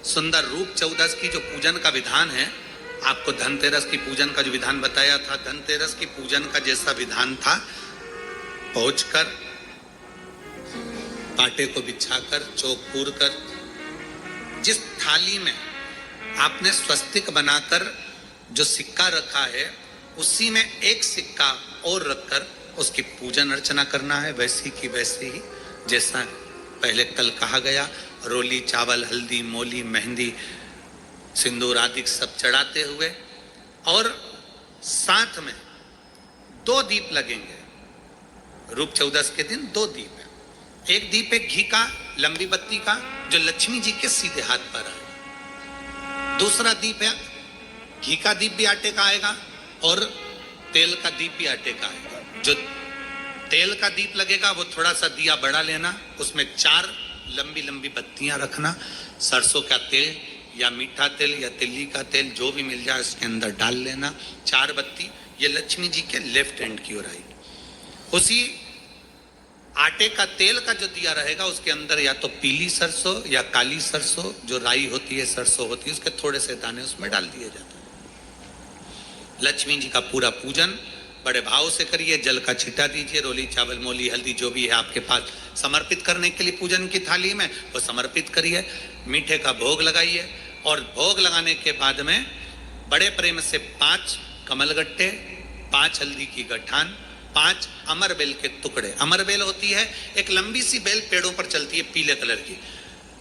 सुंदर रूप चौदस की जो पूजन का विधान है, आपको धनतेरस की पूजन का जो विधान बताया था, धनतेरस की पूजन का जैसा विधान था, पहुंचकर पाटे को बिछाकर चौक पूर कर जिस थाली में आपने स्वस्तिक बनाकर जो सिक्का रखा है, उसी में एक सिक्का और रखकर उसकी पूजन अर्चना करना है, वैसी की वैसी ही जैसा पहले कल कहा गया। रोली, चावल, हल्दी, मोली, मेहंदी, सिंदूर आदि सब चढ़ाते हुए, और साथ में 2 दीप लगेंगे। रूप चौदस के दिन 2 दीप है। एक दीप है घी का, लंबी बत्ती का, जो लक्ष्मी जी के सीधे हाथ पर है। दूसरा दीप है घी का दीप भी आटे का आएगा और तेल का दीप भी आटे का आएगा। जो तेल का दीप लगेगा वो थोड़ा सा दिया बड़ा लेना, उसमें 4 लंबी लंबी बत्तियां रखना, सरसों का तेल या मीठा तेल या तिल्ली का तेल जो भी मिल जाए उसके अंदर डाल लेना। 4 बत्ती ये लक्ष्मी जी के लेफ्ट हैंड की ओर आएगी। उसी आटे का तेल का जो दिया रहेगा उसके अंदर या तो पीली सरसों या काली सरसों, जो राई होती है, सरसों होती है, उसके थोड़े से दाने उसमें डाल दिए जाते हैं। लक्ष्मी जी का पूरा पूजन बड़े भाव से करिए, जल का छिटा दीजिए, रोली, चावल, मोली, हल्दी जो भी है आपके पास समर्पित करने के लिए पूजन की थाली में, वो समर्पित करिए। मीठे का भोग लगाइए और भोग लगाने के बाद में बड़े प्रेम से 5 कमलगट्टे, 5 हल्दी की गठान, 5 अमर बेल के टुकड़े। अमर बेल होती है एक लंबी सी बेल, पेड़ों पर चलती है, पीले कलर की,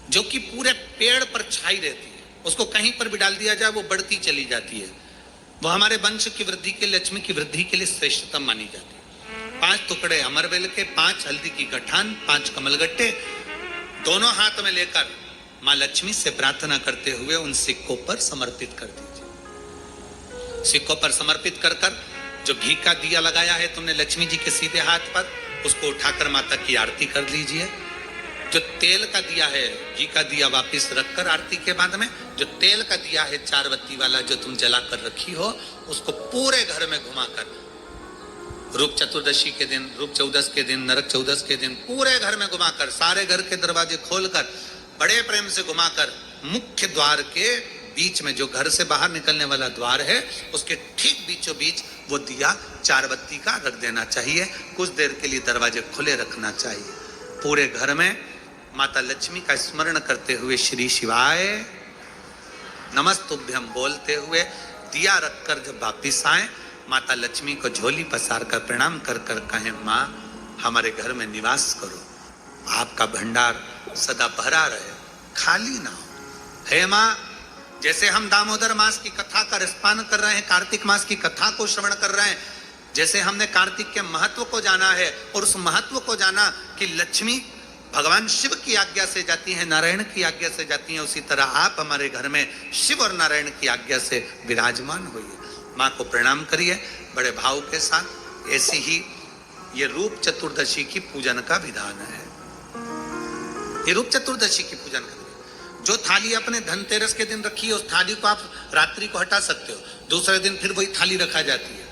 जो कि पूरे पेड़ पर छाई रहती है। उसको कहीं पर भी डाल दिया जाए वो बढ़ती चली जाती है। वो हमारे वंश की वृद्धि के, लक्ष्मी की वृद्धि के लिए श्रेष्ठतम मानी जाती है। 5 टुकड़े अमर बेल के, 5 हल्दी की गठान, 5 कमलगट्टे दोनों हाथ में लेकर मां लक्ष्मी से प्रार्थना करते हुए उन सिक्कों पर समर्पित कर दीजिए। सिक्कों पर समर्पित कर कर जो घी का दिया लगाया है तुमने लक्ष्मी जी के सीधे हाथ पर, उसको उठाकर माता की आरती कर लीजिए। जो तेल का दिया है, घी का दिया वापस रखकर आरती के बाद में जो तेल का दिया है 4 बत्ती वाला जो तुम जला कर रखी हो, उसको पूरे घर में घुमाकर रूप चतुर्दशी के दिन, रूप चौदस के दिन, नरक चौदस के दिन पूरे घर में घुमाकर, सारे घर के दरवाजे खोलकर बड़े प्रेम से घुमाकर मुख्य द्वार के बीच में, जो घर से बाहर निकलने वाला द्वार है, उसके ठीक बीचों बीच वो दिया 4 बत्ती का रख देना चाहिए। कुछ देर के लिए दरवाजे खुले रखना चाहिए। पूरे घर में माता लक्ष्मी का स्मरण करते हुए श्री शिवाय नमस्तुभ्यम बोलते हुए दिया रखकर जब वापिस आए, माता लक्ष्मी को झोली पसार कर प्रणाम कर कर कहें, माँ हमारे घर में निवास करो, आपका भंडार सदा भरा रहे, खाली ना हो। हे माँ, जैसे हम दामोदर मास की कथा का रसपान कर रहे हैं, कार्तिक मास की कथा को श्रवण कर रहे हैं, जैसे हमने कार्तिक के महत्व को जाना है और उस महत्व को जाना कि लक्ष्मी भगवान शिव की आज्ञा से जाती है, नारायण की आज्ञा से जाती है, उसी तरह आप हमारे घर में शिव और नारायण की आज्ञा से विराजमान होइए। माँ को प्रणाम करिए बड़े भाव के साथ। ऐसी ही ये रूप चतुर्दशी की पूजन का विधान है। ये रूप चतुर्दशी की पूजन का जो थाली अपने धनतेरस के दिन रखी है, उस थाली को आप रात्रि को हटा सकते हो, दूसरे दिन फिर वही थाली रखा जाती है।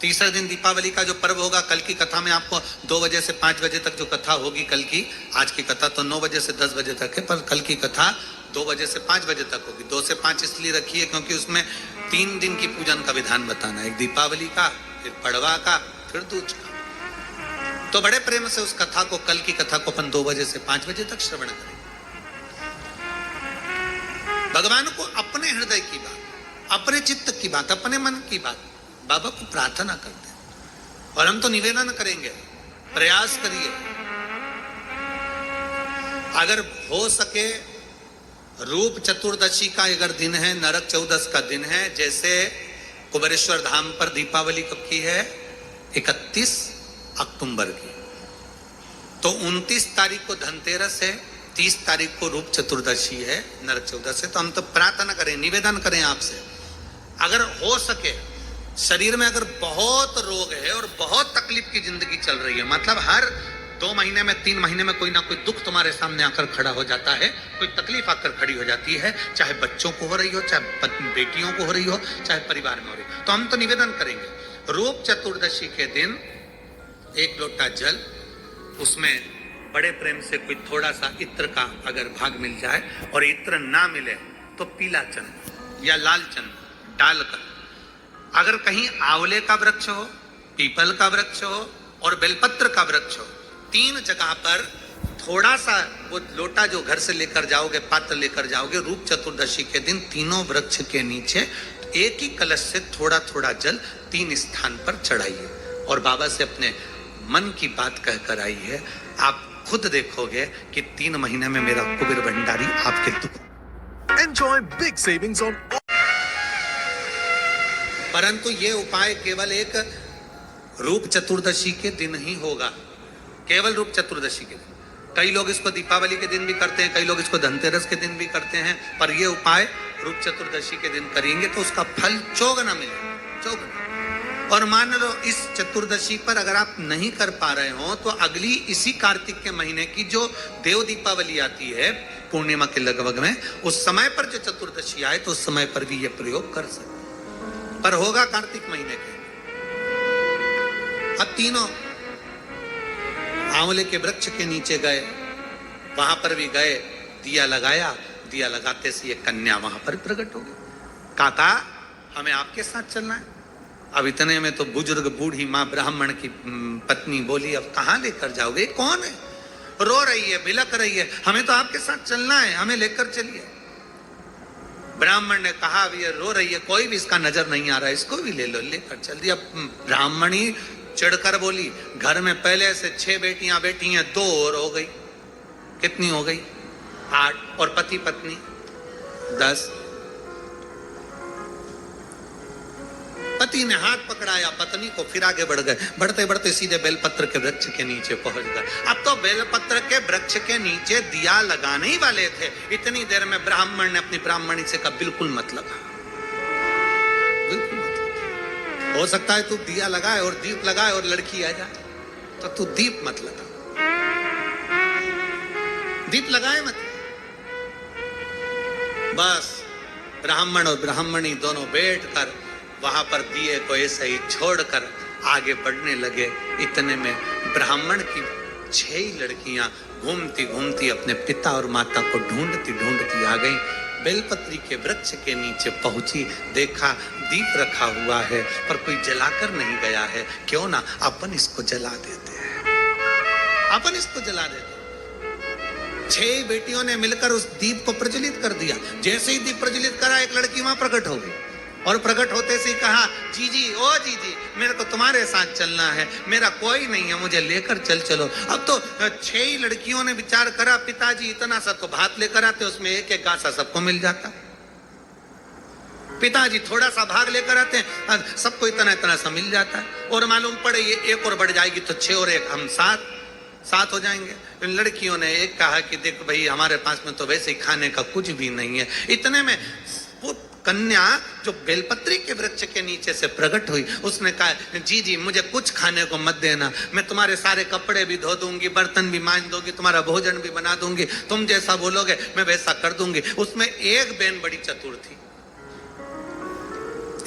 तीसरे दिन दीपावली का जो पर्व होगा, कल की कथा में आपको 2 बजे से 5 बजे तक जो कथा होगी कल की, आज की कथा तो 9 बजे से 10 बजे तक है, पर कल की कथा 2 बजे से 5 बजे तक होगी। 2 से 5 इसलिए रखी है क्योंकि उसमें 3 दिन की पूजन का विधान बताना है, एक दीपावली का, फिर पड़वा का, फिर दूज का। तो बड़े प्रेम से उस कथा को, कल की कथा को अपन 2 बजे से 5 बजे तक श्रवण करें। भगवान को अपने हृदय की बात, अपने चित्त की बात, अपने मन की बात बाबा को प्रार्थना करते हैं। और हम तो निवेदन करेंगे, प्रयास करिए, अगर हो सके रूप चतुर्दशी का अगर दिन है, नरक चौदस का दिन है, जैसे कुबेरेश्वर धाम पर दीपावली कब की है, 31 अक्टूबर की, तो 29 तारीख को धनतेरस है, 30 तारीख को रूप चतुर्दशी है, नरक चौदस है। तो हम तो प्रार्थना करें, निवेदन करें आपसे, अगर हो सके, शरीर में अगर बहुत रोग है और बहुत तकलीफ की जिंदगी चल रही है, मतलब हर 2 महीने में 3 महीने में कोई ना कोई दुख तुम्हारे सामने आकर खड़ा हो जाता है, कोई तकलीफ आकर खड़ी हो जाती है, चाहे बच्चों को हो रही हो, चाहे बेटियों को हो रही हो, चाहे परिवार में हो रही हो, तो हम तो निवेदन करेंगे रूप चतुर्दशी के दिन 1 लोटा जल, उसमें बड़े प्रेम से कोई थोड़ा सा इत्र का अगर भाग मिल जाए और इत्र ना मिले तो पीला चंदन या लाल चंदन डालकर, अगर कहीं आंवले का वृक्ष हो, पीपल का वृक्ष हो और बेलपत्र का वृक्ष हो, 3 जगह पर थोड़ा सा वो लोटा जो घर से लेकर जाओगे, पात्र लेकर जाओगे, रूप चतुर्दशी के दिन तीनों वृक्ष के नीचे एक ही कलश से थोड़ा थोड़ा जल 3 स्थान पर चढ़ाइए और बाबा से अपने मन की बात कहकर आइए। आप खुद देखोगे कि 3 महीने में मेरा कुबेर भंडारी आपके दुख। Enjoy big savings on all. परंतु ये उपाय केवल एक रूप चतुर्दशी के दिन ही होगा, केवल रूप चतुर्दशी के दिन। कई लोग इसको दीपावली के दिन भी करते हैं, कई लोग इसको धनतेरस के दिन भी करते हैं, पर ये उपाय रूप चतुर्दशी के दिन करेंगे तो उसका फल चौगुना मिलेगा, चौगुना। और मान लो इस चतुर्दशी पर अगर आप नहीं कर पा रहे हो तो अगली इसी कार्तिक के महीने की जो देव दीपावली आती है पूर्णिमा के लगभग में, उस समय पर जो चतुर्दशी आए तो उस समय पर भी ये प्रयोग कर सकते, पर होगा कार्तिक महीने के। अब तीनों आंवले के वृक्ष के नीचे गए, वहां पर भी गए, दिया लगाया, दिया लगाते से ये कन्या वहां पर प्रकट हो गई। काका हमें आपके साथ चलना है। अब इतने में तो बुजुर्ग बूढ़ी माँ ब्राह्मण की पत्नी बोली, अब कहाँ लेकर जाओगे, कौन है, रो रही है, बिलक रही है, हमें तो आपके साथ चलना है, हमें लेकर चलिए। ब्राह्मण ने कहा अब ये रो रही है, कोई भी इसका नजर नहीं आ रहा है, इसको भी ले लो, लेकर चल दिया। ब्राह्मणी चिढ़कर बोली, घर में पहले से 6 बेटियां बैठी हैं, 2 और हो गई, कितनी हो गई, 8, और पति पत्नी 10। पति ने हाथ पकड़ाया पत्नी को, फिर आगे बढ़ गए, बढ़ते बढ़ते सीधे बेलपत्र के वृक्ष के नीचे पहुंच गए। अब तो बेलपत्र के वृक्ष के नीचे दिया लगाने ही वाले थे, इतनी देर में ब्राह्मण ने अपनी ब्राह्मणी से कहा बिल्कुल मत लगा, बिल्कुल मत लगा। हो सकता है तू दिया लगाए और दीप लगाए और लड़की आ जाए, तो तू दीप मत लगा, दीप लगाए मत। बस ब्राह्मण और ब्राह्मणी दोनों बैठकर वहां पर दिए को ऐसे ही छोड़कर आगे बढ़ने लगे। इतने में ब्राह्मण की 6 लड़कियां घूमती घूमती अपने पिता और माता को ढूंढती ढूंढती आ गई। बेलपत्री के वृक्ष के नीचे पहुंची, देखा दीप रखा हुआ है पर कोई जलाकर नहीं गया है, क्यों ना अपन इसको जला देते हैं, अपन इसको जला देते हैं। 6 बेटियों ने मिलकर उस दीप को प्रज्वलित कर दिया। जैसे ही दीप प्रज्वलित करा, एक लड़की वहां प्रकट हो गई और प्रकट होते से कहा, जीजी ओ जीजी मेरे को तुम्हारे साथ चलना है, मेरा कोई नहीं है, मुझे लेकर चलो। अब तो 6 लड़कियों ने विचार करा, पिताजी इतना सा तो भात लेकर आते, उसमें एक एक गासा सबको मिल जाता, पिताजी थोड़ा सा भाग लेकर आते हैं, सबको इतना इतना सा मिल जाता है, और मालूम पड़े ये एक और बढ़ जाएगी तो 6 और 1 हम 7 हो जाएंगे। इन लड़कियों ने एक कहा कि देख भाई हमारे पास में तो वैसे ही खाने का कुछ भी नहीं है। इतने में वो कन्या जो बेलपत्री के वृक्ष के नीचे से प्रकट हुई, उसने कहा, जी मुझे कुछ खाने को मत देना, मैं तुम्हारे सारे कपड़े भी धो दूंगी, बर्तन भी मांज दूंगी, तुम्हारा भोजन भी बना दूंगी, तुम जैसा बोलोगे मैं वैसा कर दूंगी। उसमें एक बहन बड़ी चतुर थी,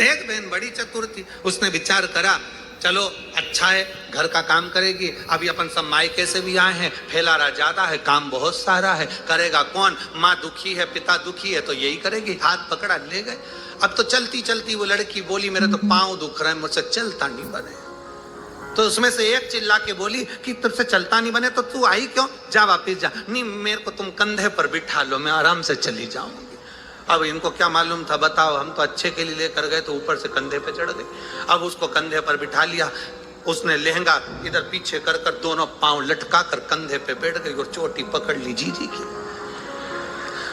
एक बहन बड़ी चतुर थी। उसने विचार करा, चलो अच्छा है, घर का काम करेगी, अभी अपन सब मायके से भी आए हैं, फैलारा ज्यादा है, काम बहुत सारा है, करेगा कौन, माँ दुखी है, पिता दुखी है, तो यही करेगी। हाथ पकड़ा ले गए। अब तो चलती चलती वो लड़की बोली, मेरे तो पांव दुख रहे हैं, मुझसे चलता नहीं बने। तो उसमें से एक चिल्ला के बोली कि तुझसे चलता नहीं बने तो तू आई क्यों, जा वापिस जा। नहीं मेरे को तुम कंधे पर बिठा लो, मैं आराम से चली जाऊंगी। अब इनको क्या मालूम था, बताओ, हम तो अच्छे के लिए लेकर गए तो ऊपर से कंधे पे चढ़ गए। अब उसको कंधे पर बिठा लिया, उसने लहंगा इधर पीछे कर कर दोनों पांव लटका कर कंधे पे बैठ गई और चोटी पकड़ ली जीजी की।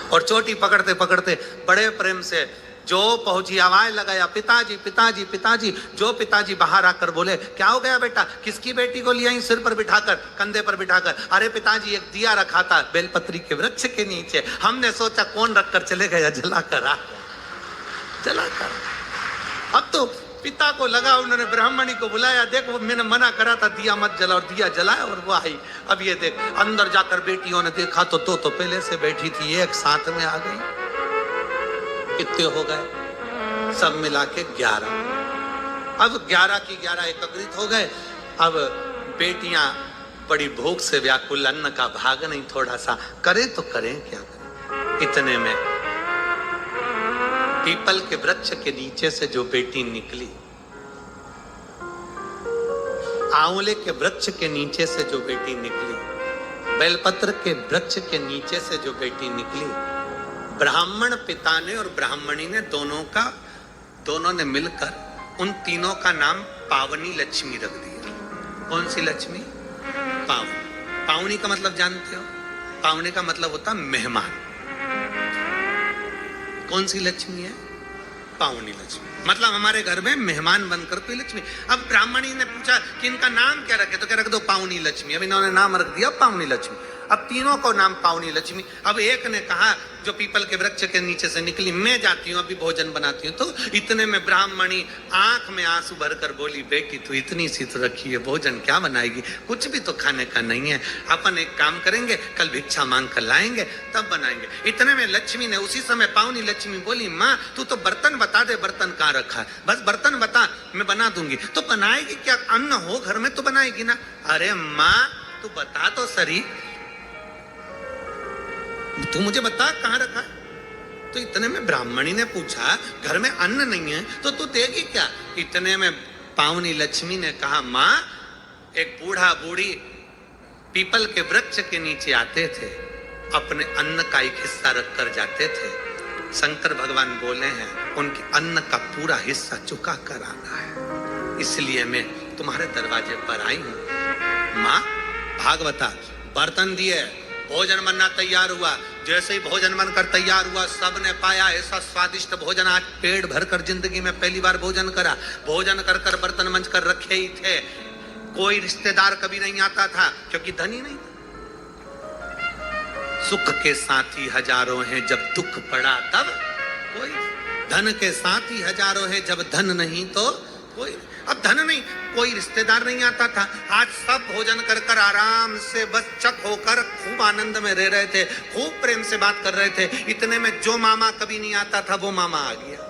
और चोटी पकड़ते पकड़ते बड़े प्रेम से जो पहुंची, आवाज लगाया, पिताजी पिताजी पिताजी। जो पिताजी बाहर आकर बोले, क्या हो गया बेटा, किसकी बेटी को लिया सिर पर बिठाकर, कंधे पर बिठाकर? अरे पिताजी एक दिया रखा था बेलपत्री के वृक्ष के नीचे, हमने सोचा कौन रखकर चले गया, जलाकर आ जलाकर। अब तो पिता को लगा, उन्होंने ब्राह्मणी को बुलाया, देख वो मैंने मना करा था दिया मत जला, और दिया जलाया और वो आई। अब ये देख, अंदर जाकर बेटियों ने देखा तो पहले से बैठी थी, एक साथ में आ गई। कितने हो गए, सब मिला के 11। अब 11 की 11 एकत्रित हो गए। अब बेटियां बड़ी भूख से व्याकुल, अन्न का भाग नहीं थोड़ा सा, करे तो करें क्या करें। इतने में पीपल के वृक्ष के नीचे से जो बेटी निकली, आंवले के वृक्ष के नीचे से जो बेटी निकली, बेलपत्र के वृक्ष के नीचे से जो बेटी निकली, ब्राह्मण पिता ने और ब्राह्मणी ने दोनों ने मिलकर उन तीनों का नाम पावनी लक्ष्मी रख दिया। कौन सी लक्ष्मी? पावनी। पावनी का मतलब जानते हो? पावनी का मतलब होता मेहमान। कौन सी लक्ष्मी है? पावनी लक्ष्मी। मतलब हमारे घर में मेहमान बनकर कोई लक्ष्मी। अब ब्राह्मणी ने पूछा कि इनका नाम क्या रखे, तो क्या रख दो? पावनी लक्ष्मी। अब इन्होंने नाम रख दिया पावनी लक्ष्मी। अब तीनों को नाम पावनी लक्ष्मी। अब एक ने कहा, जो पीपल के वृक्ष के नीचे से निकली, मैं जाती हूँ अभी भोजन बनाती हूँ। तो इतने में ब्राह्मणी आंख में आंसू भरकर बोली, बेटी तू इतनी सी तो रखी है, भोजन क्या बनाएगी? कुछ भी तो खाने का नहीं है। अपन एक काम करेंगे, कल भिक्षा मांग कर लाएंगे तब बनाएंगे। इतने में लक्ष्मी ने उसी समय पावनी लक्ष्मी बोली, माँ तू तो बर्तन बता दे, बर्तन कहाँ रखा है? बस बर्तन बता, मैं बना दूंगी। तो बनाएगी क्या? अन्न हो घर में तो बनाएगी ना। अरे माँ तू बता तो सही, तू मुझे बता कहां रखा है। तो इतने में ब्राह्मणी ने पूछा, घर में अन्न नहीं है तो तू देगी क्या? इतने में पावनी लक्ष्मी ने कहा, मां एक बूढ़ा बूढ़ी पीपल के वृक्ष के नीचे आते थे, अपने अन्न का एक हिस्सा रख कर जाते थे। शंकर भगवान बोले हैं, उनके अन्न का पूरा हिस्सा चुका कर आना है, इसलिए मैं तुम्हारे दरवाजे पर आई हूं। मां भागवता बर्तन दिए, भोजन बनना तैयार हुआ। जैसे ही भोजन बनकर तैयार हुआ, सबने पाया ऐसा स्वादिष्ट भोजन, आज पेट भरकर जिंदगी में पहली बार भोजन करा। भोजन कर कर बर्तन मंज कर रखे ही थे। कोई रिश्तेदार कभी नहीं आता था, क्योंकि धनी नहीं था। सुख के साथी हजारों हैं, जब दुख पड़ा तब कोई। धन के साथी हजारों हैं, जब धन नहीं तो कोई। अब धन नहीं, कोई रिश्तेदार नहीं आता था। आज सब भोजन कर कर आराम से बस चक होकर खूब आनंद में रह रहे थे, खूब प्रेम से बात कर रहे थे। इतने में जो मामा कभी नहीं आता था वो मामा आ गया,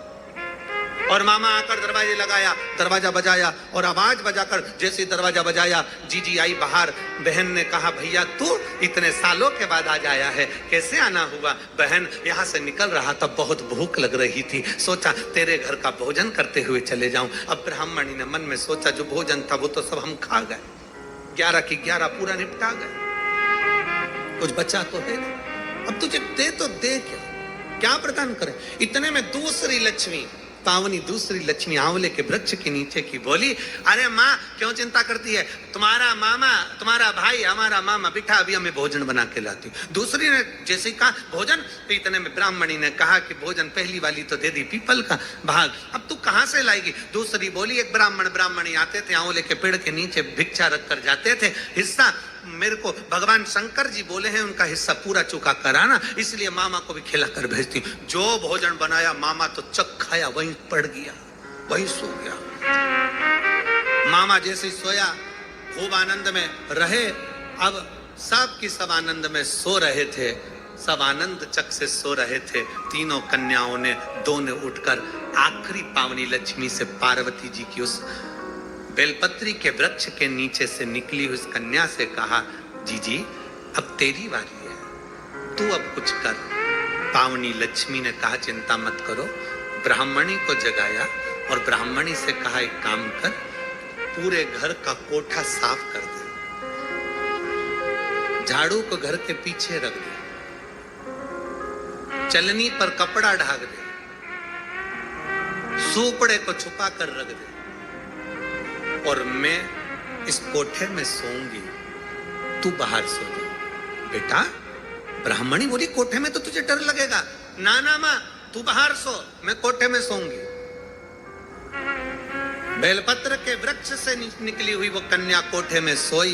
और मामा आकर दरवाजे लगाया, दरवाजा बजाया, और आवाज बजाकर जैसे दरवाजा बजाया, जीजी आई बाहर। बहन ने कहा, भैया तू इतने सालों के बाद आज आया है, कैसे आना हुआ? बहन यहाँ से निकल रहा था, बहुत भूख लग रही थी, सोचा तेरे घर का भोजन करते हुए चले जाऊं। अब ब्राह्मणी ने मन में सोचा, जो भोजन था वो तो सब हम खा गए, 11 की 11 पूरा निपटा गए, कुछ बचा तो है नहीं। अब तुझे दे तो दे क्या प्रदान करे? इतने में दूसरी लक्ष्मी, पावनी दूसरी लक्ष्मी आंवले के वृक्ष के नीचे की बोली, अरे माँ क्यों चिंता करती है? तुम्हारा मामा, तुम्हारा भाई, हमारा मामा बिठा, अभी हमें भोजन बना के लाती। दूसरी ने जैसे कहा भोजन, तो इतने में ब्राह्मणी ने कहा कि भोजन पहली वाली तो दे दी पीपल का भाग, अब तू कहां से लाएगी? दूसरी बोली, एक ब्राह्मणी आते थे, आंवले के पेड़ के नीचे भिक्षा रख कर जाते थे, हिस्सा मेरे को भगवान शंकर जी बोले हैं उनका हिस्सा पूरा चुका कराना, इसलिए मामा को भी खिला कर भेजती। जो भोजन बनाया मामा तो चक खाया, वहीं पड़ गया, वहीं सो गया। मामा जैसे ही सोया, खूब आनंद में रहे। अब सब की सब आनंद में सो रहे थे, सब आनंद चक से सो रहे थे। तीनों कन्याओं ने, दो ने उठकर आखिरी पावनी लक्ष्मी से, पार्वती जी की उस बेलपत्री के वृक्ष के नीचे से निकली उस कन्या से कहा, जीजी अब तेरी बारी है, तू अब कुछ कर। पावनी लक्ष्मी ने कहा, चिंता मत करो। ब्राह्मणी को जगाया और ब्राह्मणी से कहा, एक काम कर, पूरे घर का कोठा साफ कर दे, झाड़ू को घर के पीछे रख दे, चलनी पर कपड़ा ढाक दे, सूपड़े को छुपा कर रख दे, और मैं इस कोठे में सोऊंगी, तू बाहर सो जा। बेटा, ब्राह्मणी बोली, कोठे में तो तुझे डर लगेगा। ना ना माँ, तू बाहर सो, मैं कोठे में सोऊंगी। बेलपत्र के वृक्ष से निकली हुई वो कन्या कोठे में सोई।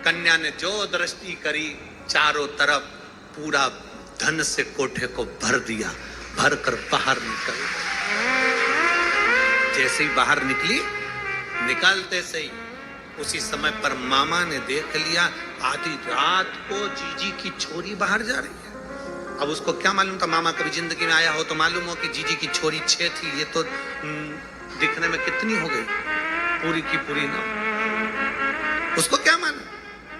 कन्या ने जो दृष्टि करी, चारों तरफ पूरा धन से कोठे को भर दिया, भर कर बाहर निकल। जैसे ही बाहर निकली, निकलते से ही उसी समय पर मामा ने देख लिया, आधी रात को जीजी की छोरी बाहर जा रही है। अब उसको क्या मालूम था, मामा कभी जिंदगी में आया हो तो मालूम हो कि जीजी की छोरी 6 थी, ये तो दिखने में कितनी हो गई, पूरी की पूरी ना। उसको क्या मालूम,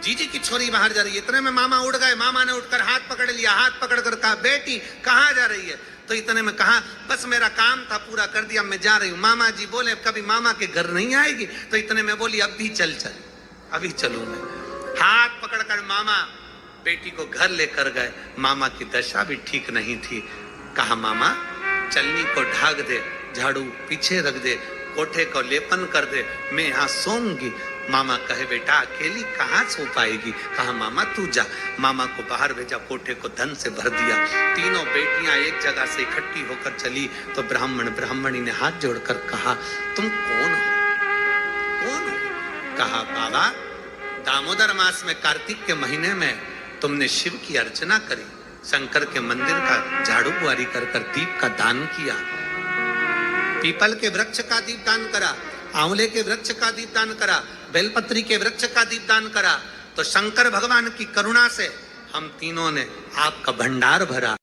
जीजी की छोरी बाहर जा रही है, इतने में मामा उड़ गए। मामा ने उठकर हाथ पकड़ लिया, हाथ पकड़कर कहा बेटी कहाँ जा रही है? तो इतने में कहा बस मेरा काम था पूरा कर दिया, मैं जा रही हूँ। मामा जी बोले कभी मामा के घर नहीं आएगी? तो इतने में बोली अब भी चल चल, अभी चलूं मैं। हाथ पकड़कर मामा बेटी को घर लेकर गए। मामा की दशा भी ठीक नहीं थी। कहा मामा चलनी को ढाक दे, झाड़ू पीछे रख दे, कोठे को लेपन कर दे, मैं यहाँ सोऊंगी। मामा कहे बेटा अकेली कहाँ सो पाएगी? कहा मामा तू जा। मामा को बाहर भेजा, कोठे को धन से भर दिया। तीनों बेटियां एक जगह से इकट्ठी होकर चली तो ब्राह्मणी ने हाथ जोड़कर कहा तुम कौन हो? कौन हो? कहा बाबा दामोदर मास में कार्तिक के महीने में तुमने शिव की अर्चना करी, शंकर के मंदिर का झाड़ू बुआरी कर दीप का दान किया, पीपल के वृक्ष का दीप दान करा, आंवले के वृक्ष का दीप दान करा, बेलपत्री के वृक्ष का दीप दान करा, तो शंकर भगवान की करुणा से हम तीनों ने आपका भंडार भरा।